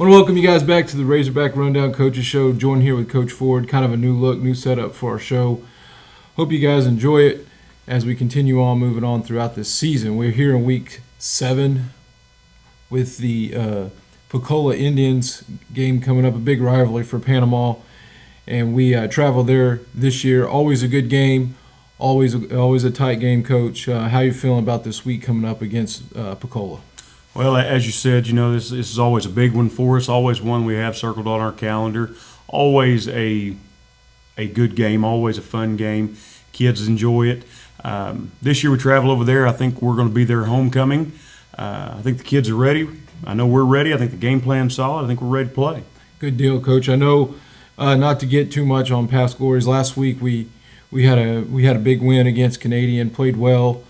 want to welcome you guys back to the Razorback Rundown Coaches Show. Joined here with Coach Ford. Kind of a new look, new setup for our show. Hope you guys enjoy it as we continue on moving on throughout this season. We're here in week 7 with the Pocola Indians game coming up, a big rivalry for Panama. And we travel there this year. Always a good game, always a tight game, Coach. How you feeling about this week coming up against Pocola? Well, as you said, this is always a big one for us, always one we have circled on our calendar, always a good game, always a fun game. Kids enjoy it. This year we travel over there. I think we're going to be their homecoming. I think the kids are ready. I know we're ready. I think the game plan's solid. I think we're ready to play. Good deal, Coach. I know not to get too much on past glories. Last week we had a big win against Canadian, played well.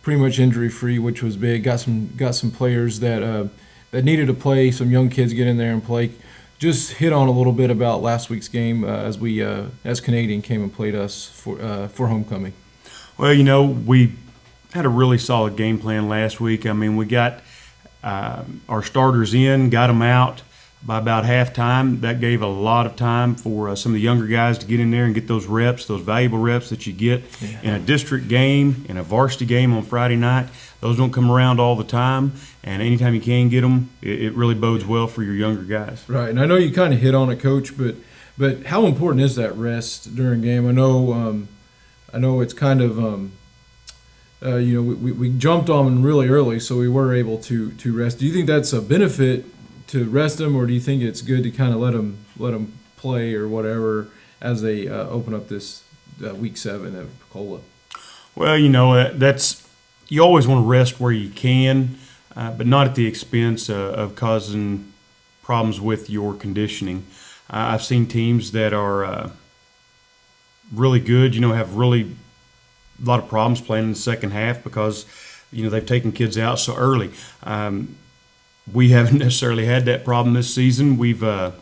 Pretty much injury-free, which was big. Got some players that needed to play. Some young kids get in there and play. Just hit on a little bit about last week's game as Canadian came and played us for homecoming. Well, we had a really solid game plan last week. I mean, we got our starters in, got them out by about halftime. That gave a lot of time for some of the younger guys to get in there and get those reps, those valuable reps that you get in a district game, in a varsity game on Friday night. Those don't come around all the time, and anytime you can get them, it really bodes well for your younger guys. Right, and I know you kind of hit on it, Coach, but how important is that rest during game? I know it's kind of we jumped on them really early, so we were able to rest. Do you think that's a benefit to rest them, or do you think it's good to kind of let them play or whatever as they open up this week 7 of Pocola? Well, that's you always want to rest where you can, but not at the expense of causing problems with your conditioning. I've seen teams that are really good, have really a lot of problems playing in the second half because they've taken kids out so early. We haven't necessarily had that problem this season. We've had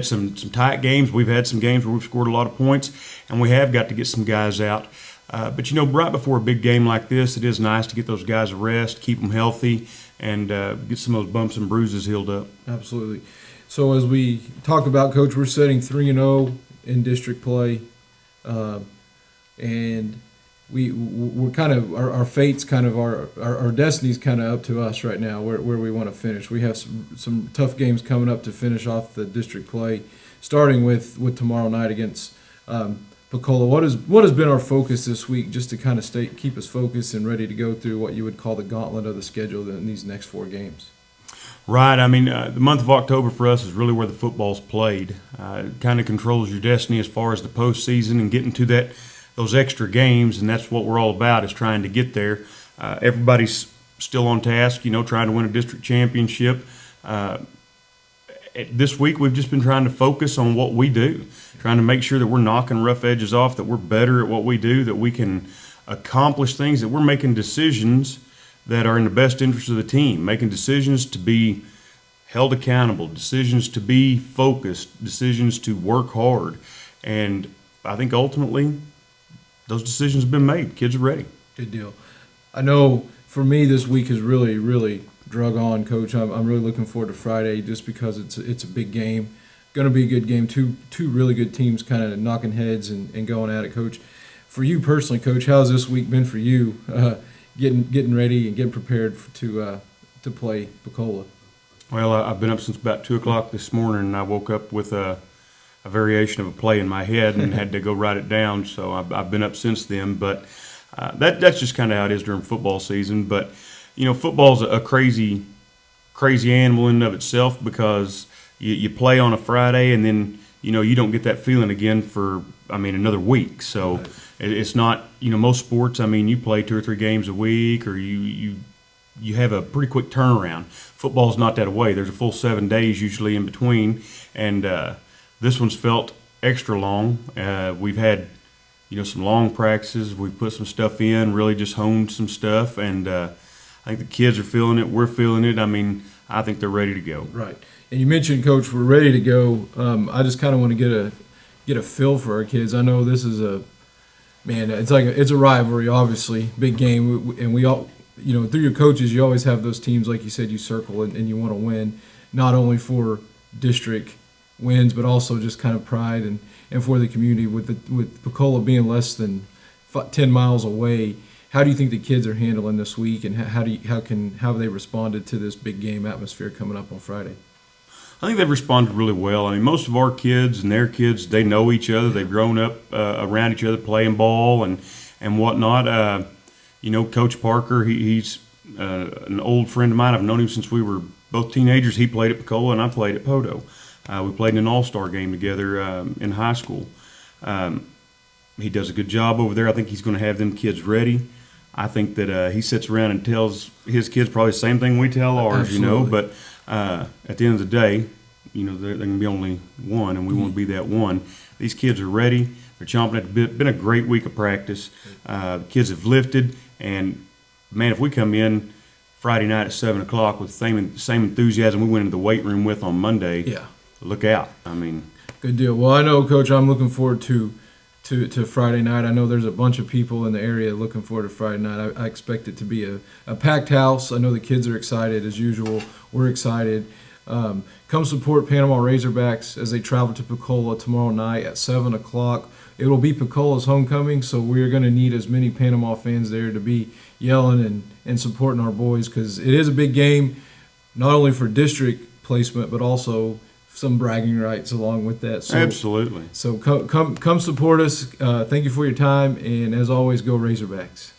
some tight games. We've had some games where we've scored a lot of points, and we have got to get some guys out. But right before a big game like this, it is nice to get those guys a rest, keep them healthy, and get some of those bumps and bruises healed up. Absolutely. So as we talk about, Coach, we're setting 3-0 in district play, and we're kind of our fate's kind of our destiny's kind of up to us right now where we want to finish. We have some tough games coming up to finish off the district play, starting with tomorrow night against Pocola. What has been our focus this week, just to kind of keep us focused and ready to go through what you would call the gauntlet of the schedule in these next 4 games? Right. I mean, the month of October for us is really where the football's played. It kind of controls your destiny as far as the postseason and getting to those extra games, and that's what we're all about, is trying to get there. Everybody's still on task, trying to win a district championship. This week we've just been trying to focus on what we do, trying to make sure that we're knocking rough edges off, that we're better at what we do, that we can accomplish things, that we're making decisions that are in the best interest of the team, making decisions to be held accountable, decisions to be focused, decisions to work hard. And I think ultimately those decisions have been made. Kids are ready. Good deal. I know for me this week has really, really drug on, Coach. I'm really looking forward to Friday just because it's a big game. Going to be a good game. Two really good teams kind of knocking heads and going at it, Coach. For you personally, Coach, how's this week been for you, getting ready and getting prepared to play Pocola? Well, I've been up since about 2 o'clock this morning, and I woke up with a variation of a play in my head and had to go write it down. So I've been up since then. But that's just kind of how it is during football season. But, football's a crazy animal in and of itself because you play on a Friday and then, you don't get that feeling again for, another week. So it's not, most sports, you play 2 or 3 games a week, or you have a pretty quick turnaround. Football's not that way. There's a full 7 days usually in between. And this one's felt extra long. We've had, some long practices. We've put some stuff in, really just honed some stuff, and I think the kids are feeling it. We're feeling it. I think they're ready to go. Right. And you mentioned, Coach, we're ready to go. I just kind of want to get a feel for our kids. I know this is it's a rivalry, obviously, big game, and we all, through your coaches, you always have those teams, like you said, you circle and you want to win. not only for district wins, but also just kind of pride and for the community. With Pensacola being less than 10 miles away, how do you think the kids are handling this week, and how have they responded to this big game atmosphere coming up on Friday? I think they've responded really well. I mean, most of our kids and their kids, they know each other. They've grown up around each other playing ball and whatnot. Coach Parker, he's an old friend of mine. I've known him since we were both teenagers. He played at Pensacola and I played at Poto. We played in an all-star game together in high school. He does a good job over there. I think he's going to have them kids ready. I think that he sits around and tells his kids probably the same thing we tell ours, Absolutely. But at the end of the day, there can be only one, and we want to be that one. These kids are ready. They're chomping at the bit. Been a great week of practice. The kids have lifted, and man, if we come in Friday night at 7 o'clock with the same enthusiasm we went into the weight room with on Monday, Yeah. look out. I mean, Good deal. Well, I know, Coach, I'm looking forward to Friday night. I know there's a bunch of people in the area looking forward to Friday night. I expect it to be a packed house. I know the kids are excited as usual. We're excited. Come support Panama Razorbacks as they travel to Pensacola tomorrow night at 7 o'clock. It will be Pencola's homecoming, so we're going to need as many Panama fans there to be yelling and supporting our boys, because it is a big game, not only for district placement, but also some bragging rights along with that. So, absolutely. So come support us. Thank you for your time, and as always, go Razorbacks.